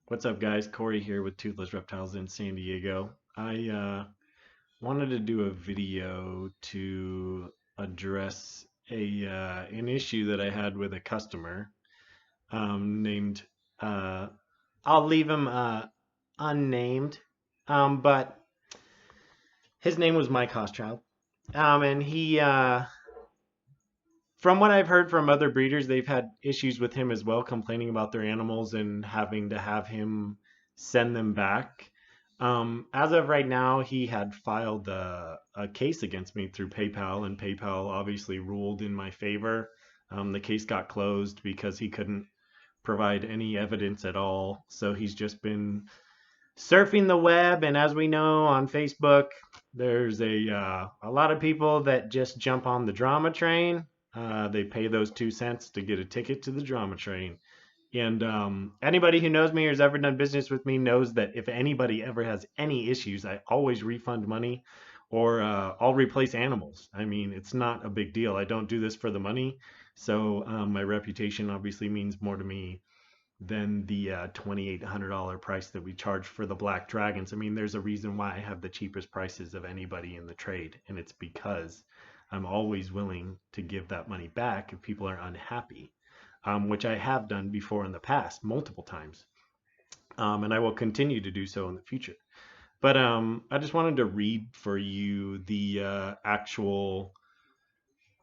What's up, guys? Corey here with Toothless Reptiles in San Diego. I wanted to do a video to address an issue that I had with a customer named. Uh, I'll leave him unnamed, but his name was Mike Hoschild, and from what I've heard from other breeders, they've had issues with him as well, complaining about their animals and having to have him send them back. As of right now, he had filed a case against me through PayPal, and PayPal obviously ruled in my favor. The case got closed because he couldn't provide any evidence at all. So he's just been surfing the web, and as we know on Facebook, there's a lot of people that just jump on the drama train. They pay those 2 cents to get a ticket to the drama train. And anybody who knows me or has ever done business with me knows that if anybody ever has any issues, I always refund money or I'll replace animals. I mean, it's not a big deal. I don't do this for the money. So my reputation obviously means more to me than the $2,800 price that we charge for the Black Dragons. I mean, there's a reason why I have the cheapest prices of anybody in the trade, and it's because I'm always willing to give that money back if people are unhappy, which I have done before in the past, multiple times, and I will continue to do so in the future. But I just wanted to read for you the actual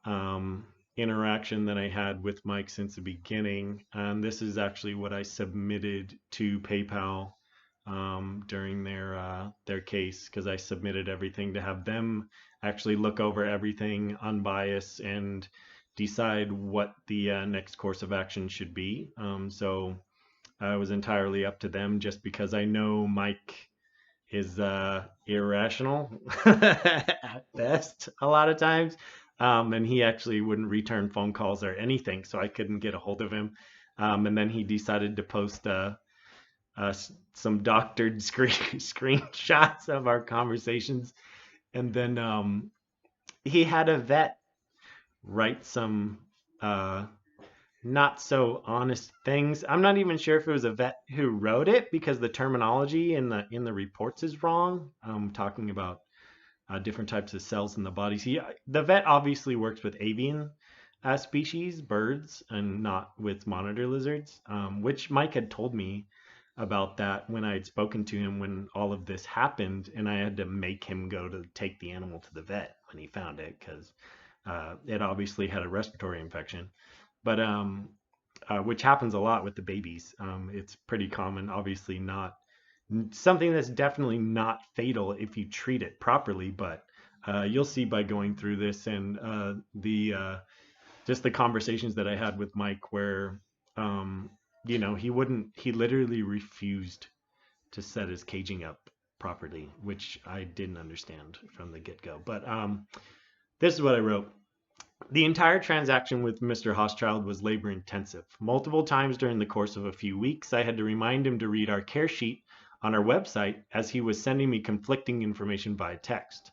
um, interaction that I had with Mike since the beginning. And this is actually what I submitted to PayPal during their case, because I submitted everything to have them actually look over everything unbiased and decide what the next course of action should be. So it was entirely up to them, just because I know Mike is irrational at best a lot of times. And he actually wouldn't return phone calls or anything, so I couldn't get a hold of him. And then he decided to post some doctored screenshots of our conversations. And then he had a vet write some uh, not so honest things. I'm not even sure if it was a vet who wrote it, because the terminology in the reports is wrong. Talking about different types of cells in the body. See, the vet obviously works with avian species, birds, and not with monitor lizards, which Mike had told me about that when I had spoken to him when all of this happened, and I had to make him go to take the animal to the vet when he found it, because it obviously had a respiratory infection. But which happens a lot with the babies. It's pretty common, obviously not something that's definitely not fatal if you treat it properly, but you'll see by going through this and the just the conversations that I had with Mike, where he literally refused to set his caging up properly, which I didn't understand from the get-go. But this is what I wrote. The entire transaction with Mr. Hochschild was labor intensive. Multiple times during the course of a few weeks, I had to remind him to read our care sheet on our website, as he was sending me conflicting information via text.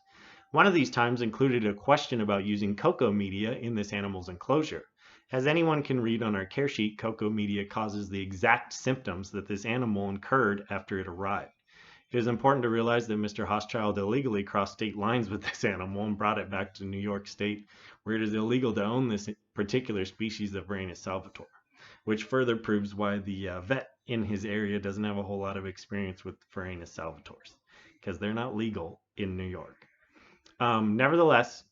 One of these times included a question about using cocoa media in this animal's enclosure. As anyone can read on our care sheet, cocoa media causes the exact symptoms that this animal incurred after it arrived. It is important to realize that Mr. Hochschild illegally crossed state lines with this animal and brought it back to New York State, where it is illegal to own this particular species of Varanus salvator, which further proves why the vet in his area doesn't have a whole lot of experience with Varanus salvators, because they're not legal in New York. Nevertheless,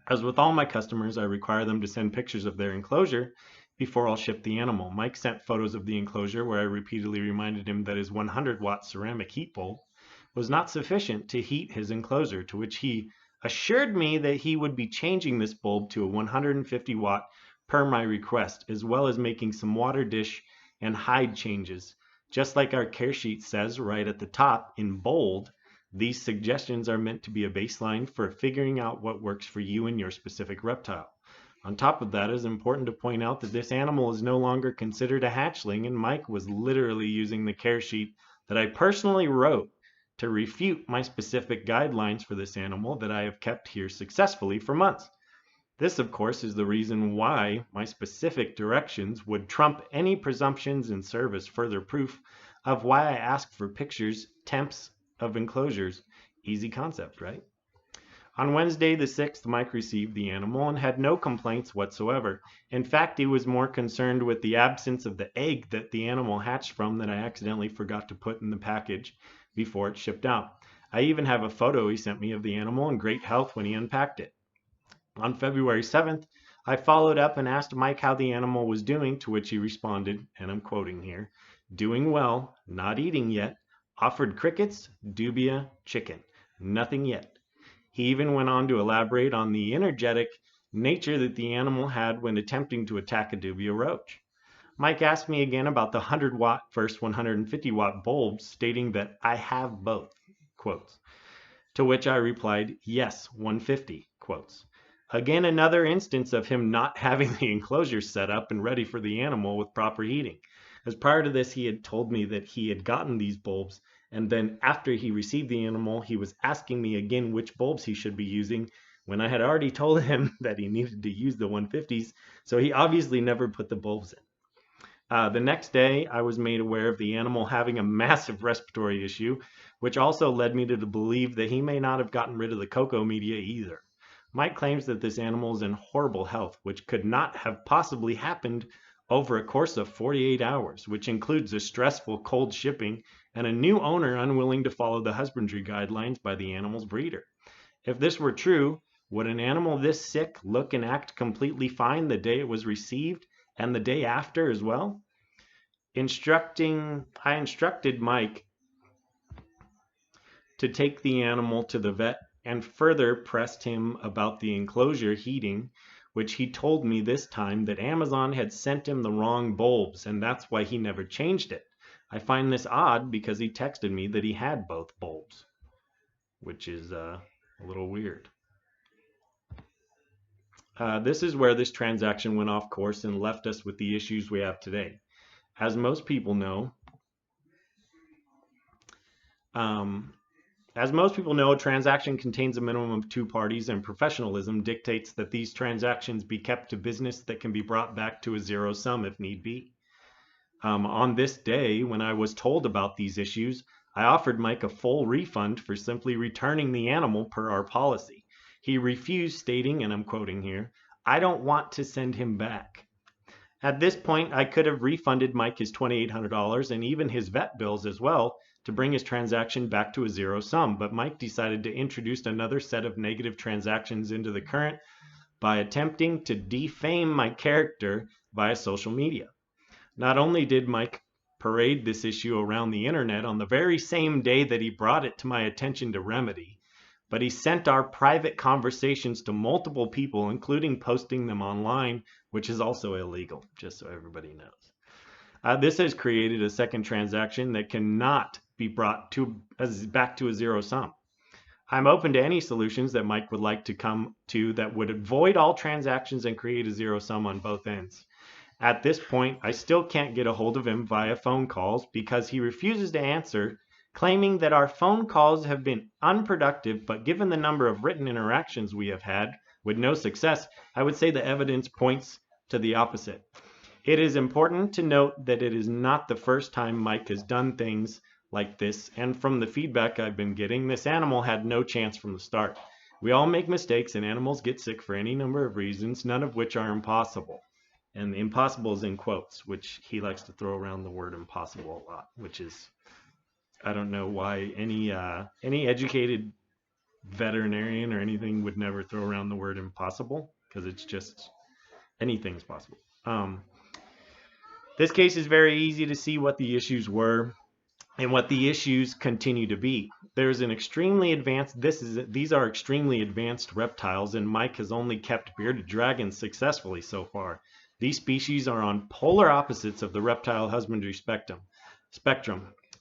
as with all my customers, I require them to send pictures of their enclosure before I'll ship the animal. Mike sent photos of the enclosure, where I repeatedly reminded him that his 100-watt ceramic heat bulb was not sufficient to heat his enclosure, to which he assured me that he would be changing this bulb to a 150-watt per my request, as well as making some water dish and hide changes. Just like our care sheet says right at the top in bold, these suggestions are meant to be a baseline for figuring out what works for you and your specific reptile. On top of that, it is important to point out that this animal is no longer considered a hatchling, and Mike was literally using the care sheet that I personally wrote to refute my specific guidelines for this animal that I have kept here successfully for months. This, of course, is the reason why my specific directions would trump any presumptions and serve as further proof of why I ask for pictures, temps of enclosures. Easy concept, right? On Wednesday the 6th, Mike received the animal and had no complaints whatsoever. In fact, he was more concerned with the absence of the egg that the animal hatched from that I accidentally forgot to put in the package before it shipped out. I even have a photo he sent me of the animal in great health when he unpacked it. On February 7th, I followed up and asked Mike how the animal was doing, to which he responded, and I'm quoting here, "Doing well, not eating yet. Offered crickets, dubia, chicken. Nothing yet." He even went on to elaborate on the energetic nature that the animal had when attempting to attack a dubia roach. Mike asked me again about the 100-watt versus 150-watt bulbs, stating that I have both, quotes. To which I replied, yes, 150, quotes. Again, another instance of him not having the enclosure set up and ready for the animal with proper heating. As prior to this, he had told me that he had gotten these bulbs, and then after he received the animal, he was asking me again which bulbs he should be using when I had already told him that he needed to use the 150s, so he obviously never put the bulbs in. The next day, I was made aware of the animal having a massive respiratory issue, which also led me to believe that he may not have gotten rid of the cocoa media either. Mike claims that this animal is in horrible health, which could not have possibly happened over a course of 48 hours, which includes a stressful cold shipping and a new owner unwilling to follow the husbandry guidelines by the animal's breeder. If this were true, would an animal this sick look and act completely fine the day it was received and the day after as well? I instructed Mike to take the animal to the vet and further pressed him about the enclosure heating, which he told me this time that Amazon had sent him the wrong bulbs and that's why he never changed it. I find this odd because he texted me that he had both bulbs, which is a little weird. This is where this transaction went off course and left us with the issues we have today. As most people know, a transaction contains a minimum of two parties, and professionalism dictates that these transactions be kept to business that can be brought back to a zero sum if need be. On this day, when I was told about these issues, I offered Mike a full refund for simply returning the animal per our policy. He refused, stating, and I'm quoting here, "I don't want to send him back." At this point, I could have refunded Mike his $2,800 and even his vet bills as well to bring his transaction back to a zero sum, but Mike decided to introduce another set of negative transactions into the current by attempting to defame my character via social media. Not only did Mike parade this issue around the internet on the very same day that he brought it to my attention to remedy, but he sent our private conversations to multiple people, including posting them online, which is also illegal, just so everybody knows. This has created a second transaction that cannot be brought back to a zero sum. I'm open to any solutions that Mike would like to come to that would avoid all transactions and create a zero sum on both ends. At this point, I still can't get a hold of him via phone calls because he refuses to answer, claiming that our phone calls have been unproductive, but given the number of written interactions we have had with no success, I would say the evidence points to the opposite. It is important to note that it is not the first time Mike has done things like this, and from the feedback I've been getting, this animal had no chance from the start. We all make mistakes and animals get sick for any number of reasons, none of which are impossible. And impossible is in quotes, which he likes to throw around the word impossible a lot, which is, I don't know why any educated veterinarian or anything would never throw around the word impossible, because it's just anything's possible. This case is very easy to see what the issues were and what the issues continue to be. These are extremely advanced reptiles, and Mike has only kept bearded dragons successfully so far. These species are on polar opposites of the reptile husbandry spectrum.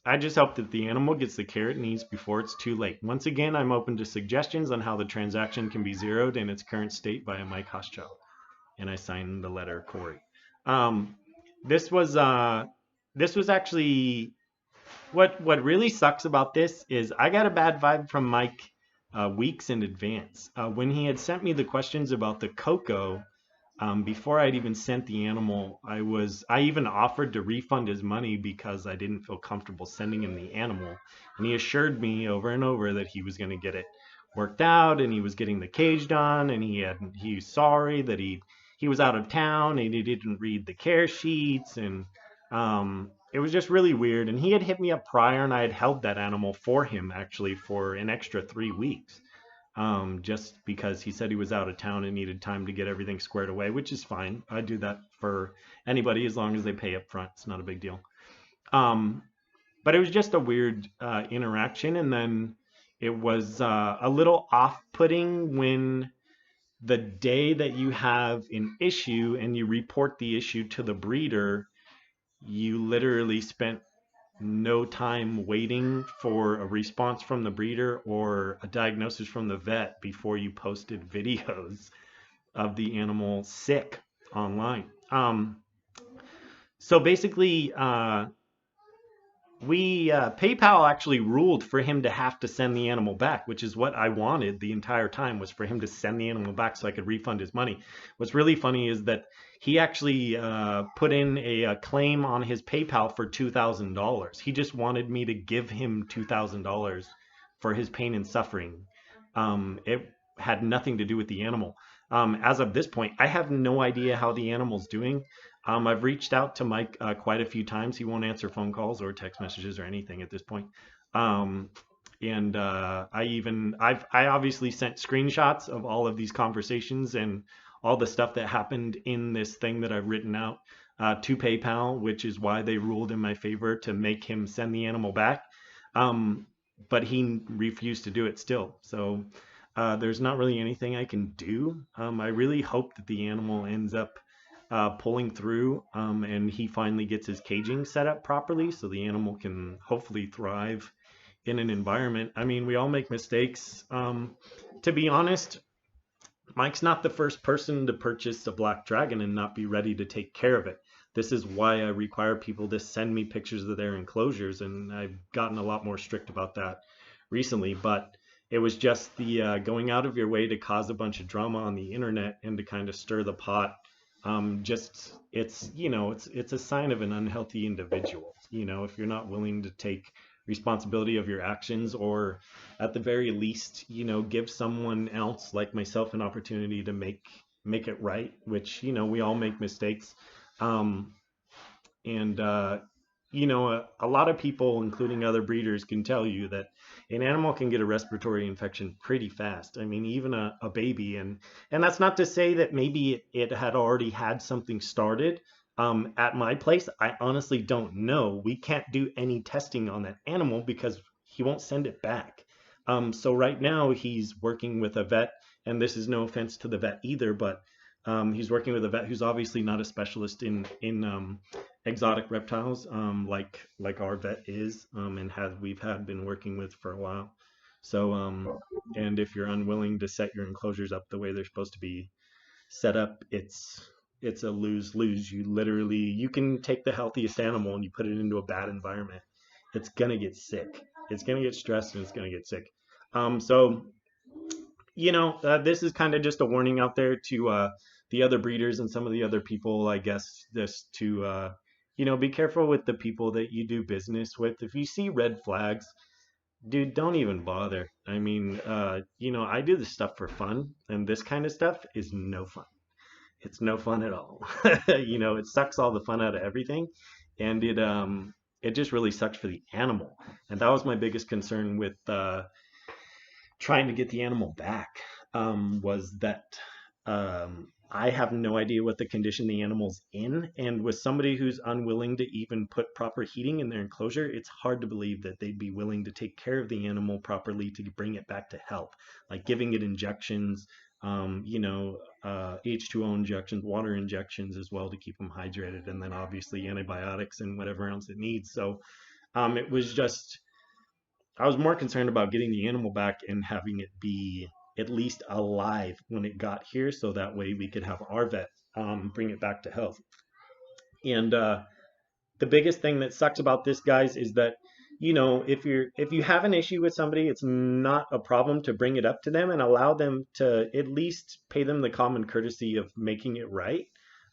I just hope that the animal gets the care it needs before it's too late. Once again, I'm open to suggestions on how the transaction can be zeroed in its current state via Mike Hauschild. And I signed the letter, Corey. This was actually what really sucks about this is I got a bad vibe from Mike weeks in advance. When he had sent me the questions about the cocoa, before I'd even sent the animal, I even offered to refund his money because I didn't feel comfortable sending him the animal. And he assured me over and over that he was going to get it worked out and he was getting the cage done and he's sorry that he was out of town and he didn't read the care sheets and it was just really weird. And he had hit me up prior and I had held that animal for him actually for an extra 3 weeks, just because he said he was out of town and needed time to get everything squared away, which is fine. I do that for anybody as long as they pay up front. It's not a big deal. Um, but it was just a weird interaction. And then it was a little off-putting when the day that you have an issue and you report the issue to the breeder, you literally spent no time waiting for a response from the breeder or a diagnosis from the vet before you posted videos of the animal sick online. So basically, we PayPal actually ruled for him to have to send the animal back, which is what I wanted the entire time, was for him to send the animal back so I could refund his money. What's really funny is that he actually put in a claim on his PayPal for $2,000. He just wanted me to give him $2,000 for his pain and suffering. It had nothing to do with the animal. As of this point, I have no idea how the animal's doing. I've reached out to Mike quite a few times. He won't answer phone calls or text messages or anything at this point. Um, and I obviously sent screenshots of all of these conversations and all the stuff that happened in this thing that I've written out to PayPal, which is why they ruled in my favor to make him send the animal back. Um, but he refused to do it still. So there's not really anything I can do. I really hope that the animal ends up pulling through, and he finally gets his caging set up properly so the animal can hopefully thrive in an environment. I mean, we all make mistakes. To be honest, Mike's not the first person to purchase a black dragon and not be ready to take care of it. This is why I require people to send me pictures of their enclosures, and I've gotten a lot more strict about that recently. But it was just the going out of your way to cause a bunch of drama on the internet and to kind of stir the pot. Just it's a sign of an unhealthy individual. If you're not willing to take responsibility of your actions, or at the very least, give someone else like myself an opportunity to make it right, which, we all make mistakes. Um, and a lot of people, including other breeders, can tell you that an animal can get a respiratory infection pretty fast. I mean, even a baby, and that's not to say that maybe it had already had something started. At my place, I honestly don't know. We can't do any testing on that animal because he won't send it back. So right now he's working with a vet, and this is no offense to the vet either, but he's working with a vet who's obviously not a specialist in exotic reptiles, like our vet is, and we've had been working with for a while. So and if you're unwilling to set your enclosures up the way they're supposed to be set up, it's a lose-lose. You can take the healthiest animal and you put it into a bad environment. It's gonna get sick. It's gonna get stressed and it's gonna get sick. So this is kind of just a warning out there to the other breeders and some of the other people, I guess, just to, be careful with the people that you do business with. If you see red flags, dude, don't even bother. I mean, I do this stuff for fun, and this kind of stuff is no fun. It's no fun at all. It sucks all the fun out of everything, and it just really sucks for the animal. And that was my biggest concern with trying to get the animal back, was that I have no idea what the condition the animal's in. And with somebody who's unwilling to even put proper heating in their enclosure, it's hard to believe that they'd be willing to take care of the animal properly to bring it back to health, like giving it injections, H2O injections, water injections as well to keep them hydrated, and then obviously antibiotics and whatever else it needs. So it was just, I was more concerned about getting the animal back and having it be at least alive when it got here, so that way we could have our vet bring it back to health. And the biggest thing that sucks about this, guys, is that if you have an issue with somebody, it's not a problem to bring it up to them and allow them to at least pay them the common courtesy of making it right.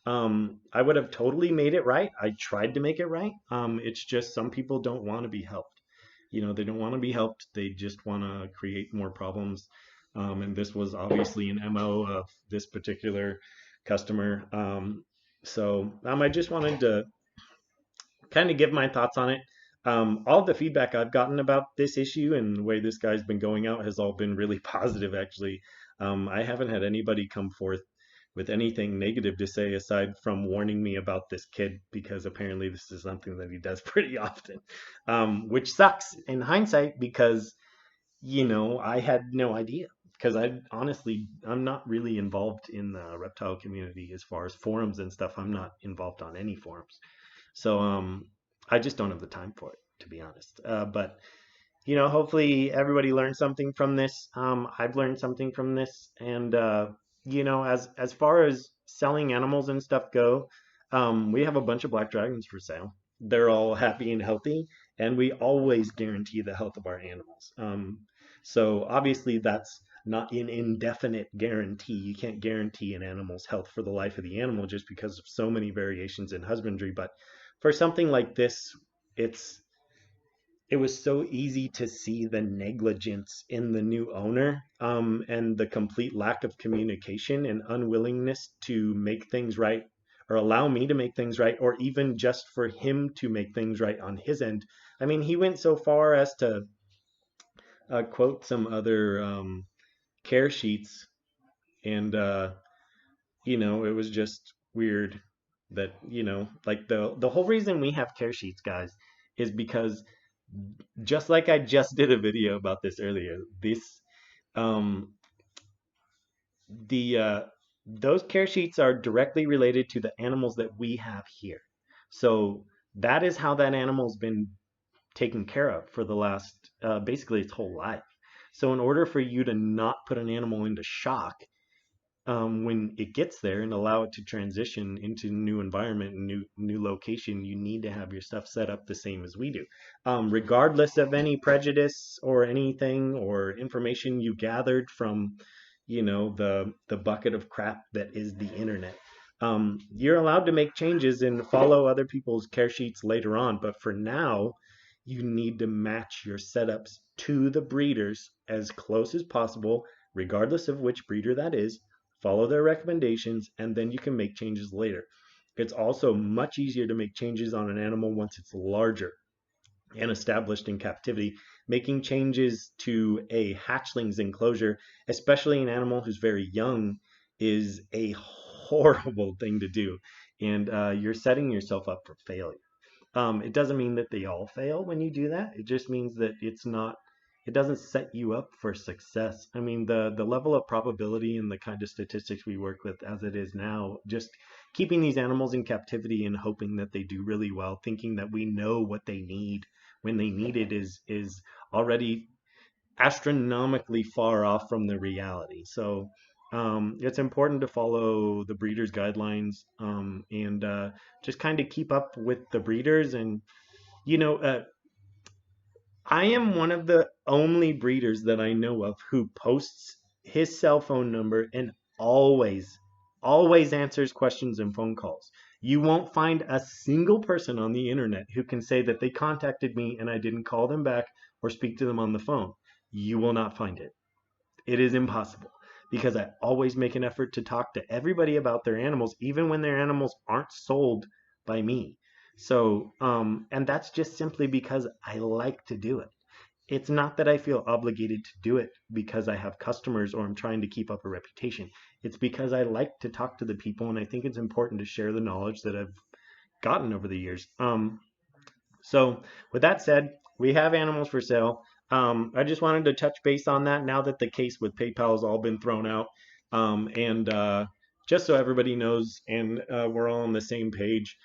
I would have totally made it right. I tried to make it right. It's just some people don't want to be helped. They don't want to be helped. They just want to create more problems. And this was obviously an MO of this particular customer. I just wanted to kind of give my thoughts on it. All the feedback I've gotten about this issue and the way this guy's been going out has all been really positive, actually. I haven't had anybody come forth with anything negative to say aside from warning me about this kid because apparently this is something that he does pretty often, which sucks in hindsight because, I had no idea. Because I'm not really involved in the reptile community as far as forums and stuff. I'm not involved on any forums. So I just don't have the time for it, to be honest. But hopefully everybody learned something from this. I've learned something from this, and as far as selling animals and stuff go, we have a bunch of black dragons for sale. They're all happy and healthy, and we always guarantee the health of our animals. So obviously that's not an indefinite guarantee. You can't guarantee an animal's health for the life of the animal just because of so many variations in husbandry. But for something like this, it's it was so easy to see the negligence in the new owner, and the complete lack of communication and unwillingness to make things right or allow me to make things right or even just for him to make things right on his end. I mean, he went so far as to quote some other care sheets, and it was just weird that like the whole reason we have care sheets, guys, is because just like I just did a video about this earlier, this um the those care sheets are directly related to the animals that we have here. So that is how that animal's been taken care of for the last basically its whole life. So in order for you to not put an animal into shock when it gets there and allow it to transition into new environment and new location, you need to have your stuff set up the same as we do, regardless of any prejudice or anything or information you gathered from, the bucket of crap that is the internet. You're allowed to make changes and follow other people's care sheets later on, but for now, you need to match your setups to the breeders as close as possible, regardless of which breeder that is. Follow their recommendations, and then you can make changes later. It's also much easier to make changes on an animal once it's larger and established in captivity. Making changes to a hatchling's enclosure, especially an animal who's very young, is a horrible thing to do, and you're setting yourself up for failure. It doesn't mean that they all fail when you do that. It just means that it doesn't set you up for success. I mean, the level of probability and the kind of statistics we work with as it is now, just keeping these animals in captivity and hoping that they do really well, thinking that we know what they need when they need it is already astronomically far off from the reality. So it's important to follow the breeders' guidelines, and just kind of keep up with the breeders. And you know, uh, I am one of the only breeders that I know of who posts his cell phone number and always answers questions and phone calls. You won't find a single person on the internet who can say that they contacted me and I didn't call them back or speak to them on the phone. You will not find it. It is impossible because I always make an effort to talk to everybody about their animals, even when their animals aren't sold by me. So, and that's just simply because I like to do it. It's not that I feel obligated to do it because I have customers or I'm trying to keep up a reputation. It's because I like to talk to the people and I think it's important to share the knowledge that I've gotten over the years. So with that said, we have animals for sale. I just wanted to touch base on that now that the case with PayPal has all been thrown out. And just so everybody knows and we're all on the same page.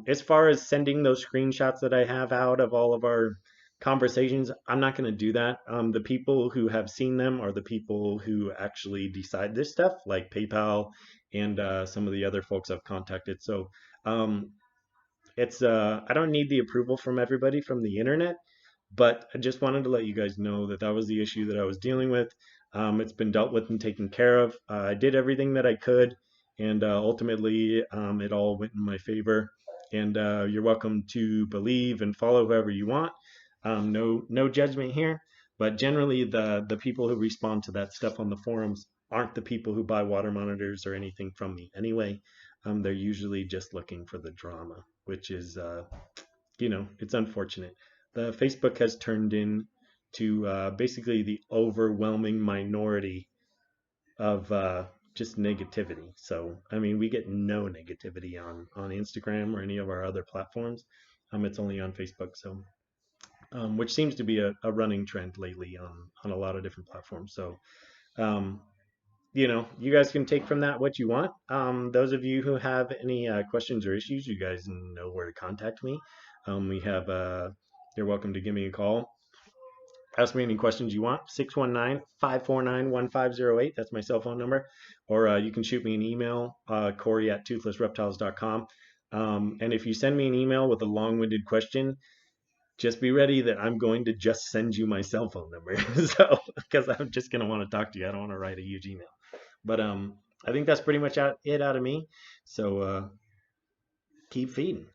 As far as sending those screenshots that I have out of all of our conversations, I'm not going to do that. The people who have seen them are the people who actually decide this stuff, like PayPal and some of the other folks I've contacted. So it's I don't need the approval from everybody from the internet. But I just wanted to let you guys know that that was the issue that I was dealing with. It's been dealt with and taken care of. I did everything that I could, and ultimately, it all went in my favor. And you're welcome to believe and follow whoever you want. No judgment here. But generally, the people who respond to that stuff on the forums aren't the people who buy water monitors or anything from me anyway. They're usually just looking for the drama, which is it's unfortunate. The Facebook has turned into basically the overwhelming minority of just negativity. So, I mean, we get no negativity on Instagram or any of our other platforms. It's only on Facebook. So, which seems to be a running trend lately on a lot of different platforms. So, um, you guys can take from that what you want. Those of you who have any questions or issues, you guys know where to contact me. We have, you're welcome to give me a call. Ask me any questions you want. 619-549-1508. That's my cell phone number. Or you can shoot me an email, Corey@toothlessreptiles.com. And if you send me an email with a long-winded question, just be ready that I'm going to just send you my cell phone number. So, because I'm just going to want to talk to you. I don't want to write a huge email. But I think that's pretty much it out of me. So keep feeding.